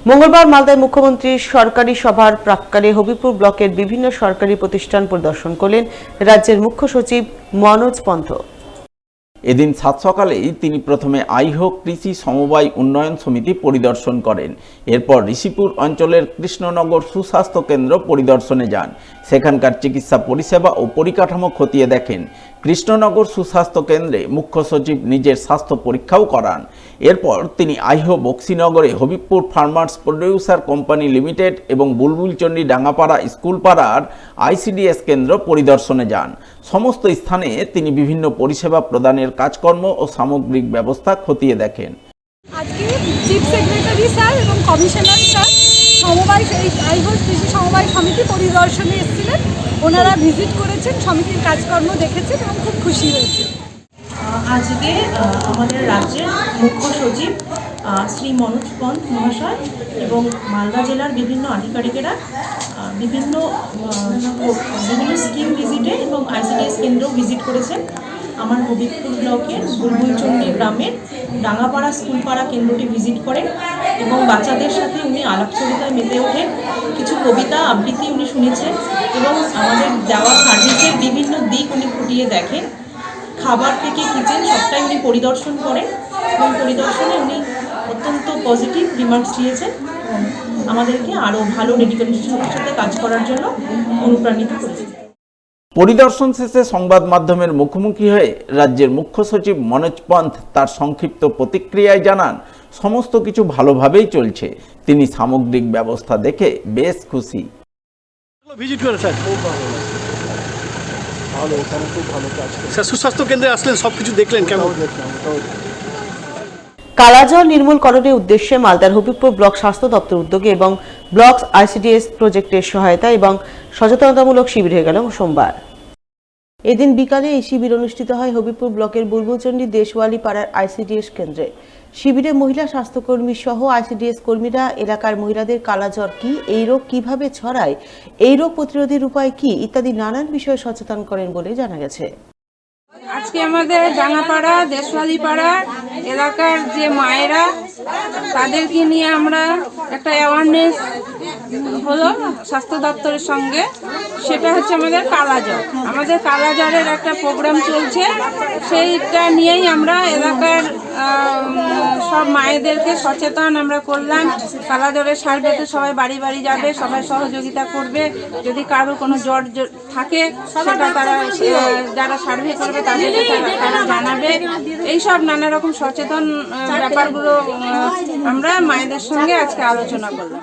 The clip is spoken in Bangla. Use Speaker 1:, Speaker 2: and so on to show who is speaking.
Speaker 1: মঙ্গলবার মালদায় মুখ্যমন্ত্রীর সরকারি সভার প্রাক্কালে হবিপুর ব্লকের বিভিন্ন সরকারি প্রতিষ্ঠান পরিদর্শন করলেন রাজ্যের মুখ্য সচিব মনোজ পন্থ।
Speaker 2: এদিন সাত সকালেই তিনি প্রথমে আইহো কৃষি সমবায় উন্নয়ন সমিতি পরিদর্শন করেন। এরপর ঋষিপুর অঞ্চলের কৃষ্ণনগর সুস্বাস্থ্য কেন্দ্র পরিদর্শনে যান। সেখানকার চিকিৎসা পরিষেবা ও পরিকাঠামো খতিয়ে দেখেন। কৃষ্ণনগর সুস্বাস্থ্য কেন্দ্রে মুখ্য সচিব নিজের স্বাস্থ্য পরীক্ষাও করান। এরপর তিনি আইহো বক্সিনগরে Habibpur farmers producer company limited এবং বুলবুলচন্ডী ডাঙ্গাপাড়া স্কুলপাড়ার আইসিডিএস কেন্দ্র পরিদর্শনে যান। সমস্ত স্থানে তিনি বিভিন্ন পরিষেবা প্রদানের কাজকর্ম ও সামগ্রিক ব্যবস্থা খতিয়ে দেখেন।
Speaker 3: আজকে চিফ সেক্রেটারি স্যার এবং কমিশনার স্যার সমবায় আইহো কৃষি সমবায় সমিতি পরিদর্শনে এসেছিলেন। ওনারা ভিজিট করেছেন, সমিতির কাজকর্ম দেখেছেন এবং খুব খুশি হয়েছে।
Speaker 4: আজকে আমাদের রাজ্যের মুখ্য সচিব শ্রী মনোজ পন্থ মহাশয় এবং মালদা জেলার বিভিন্ন আধিকারিকেরা বিভিন্ন স্কিম ভিজিটে এবং আইসিডিএস কেন্দ্র ভিজিট করেছেন। আমার হবিবপুর ব্লকের বুলবুলচন্ডী গ্রামের ডাঙ্গাপাড়া স্কুলপাড়া কেন্দ্রটি ভিজিট করেন এবং বাচ্চাদের সাথে উনি আলাপচারিতায় মেতে ওঠেন। কিছু কবিতা আবৃত্তি উনি শুনেছেন এবং আমাদের দেওয়া সার্ভিসের বিভিন্ন দিক উনি ফুটিয়ে দেখেন। খাবার থেকে কিচেন সবটাই উনি পরিদর্শন করেন এবং পরিদর্শনে উনি অত্যন্ত পজিটিভ রিমার্কস দিয়েছেন এবং আমাদেরকে আরও ভালো ডেডিকেশনের সাথে কাজ করার জন্য অনুপ্রাণিত করেছেন।
Speaker 2: পরিদর্শন শেষে সংবাদ মাধ্যমের মুখোমুখি হয়ে রাজ্যের মুখ্য সচিব মনোজ পন্থ তার সংক্ষিপ্ত প্রতিক্রিয়ায় জানান, সমস্ত কিছু ভালোভাবেই চলছে। তিনি সামগ্রিক ব্যবস্থা দেখে বেশ খুশি।
Speaker 5: ভিজিট করে স্যার, খুব ভালো লাগছে, ভালো, এখানে খুব ভালো কাজ করে স্যার। সুস্বাস্থ্য কেন্দ্রে আসলেন, সব কিছু দেখলেন, কেমন দেখলাম?
Speaker 1: কালাজ্বর নির্মূলকরণের উদ্দেশ্যে মালদার হবিবপুর ব্লক স্বাস্থ্য দপ্তর উদ্যোগে এবং ব্লক আইসিডিএস প্রজেক্টের সহায়তা এবং সচেতনতামূলক শিবির হয়ে গেল সোমবার। এদিন বিকালে এই শিবির অনুষ্ঠিত হয় হবিবপুর ব্লকের বুলবুলচন্ডী দেশওয়ালি পাড়ার আইসিডিএস কেন্দ্রে। শিবিরে মহিলা স্বাস্থ্যকর্মী সহ আইসিডিএস কর্মীরা এলাকার মহিলাদের কালাজ্বর কি, এই রোগ কিভাবে ছড়ায়, এই রোগ প্রতিরোধের উপায় কি ইত্যাদি নানান বিষয়ে সচেতন করেন বলে জানা গেছে।
Speaker 6: আজকে আমাদের ডাঙ্গাপাড়া দেশওয়ালি পাড়া এলাকার যে মায়েরা, তাদেরকে নিয়ে আমরা একটা অ্যাওয়ারনেস হলো স্বাস্থ্য দপ্তরের সঙ্গে। সেটা হচ্ছে আমাদের কালাজ্বর। আমাদের কালাজ্বরের একটা প্রোগ্রাম চলছে, সেইটা নিয়েই আমরা এলাকার সব মায়েদেরকে সচেতন আমরা করলাম। কালাজ্বরের সার্ভেতে সবাই বাড়ি বাড়ি যাবে, সবাই সহযোগিতা করবে। যদি কারো কোনো জ্বর থাকে সেটা তারা যারা সার্ভে করবে তাদেরকে তারা জানাবে। এইসব নানা রকম সচেতন ব্যাপারগুলো আমরা মায়েদের সঙ্গে আজকে আলোচনা করলাম।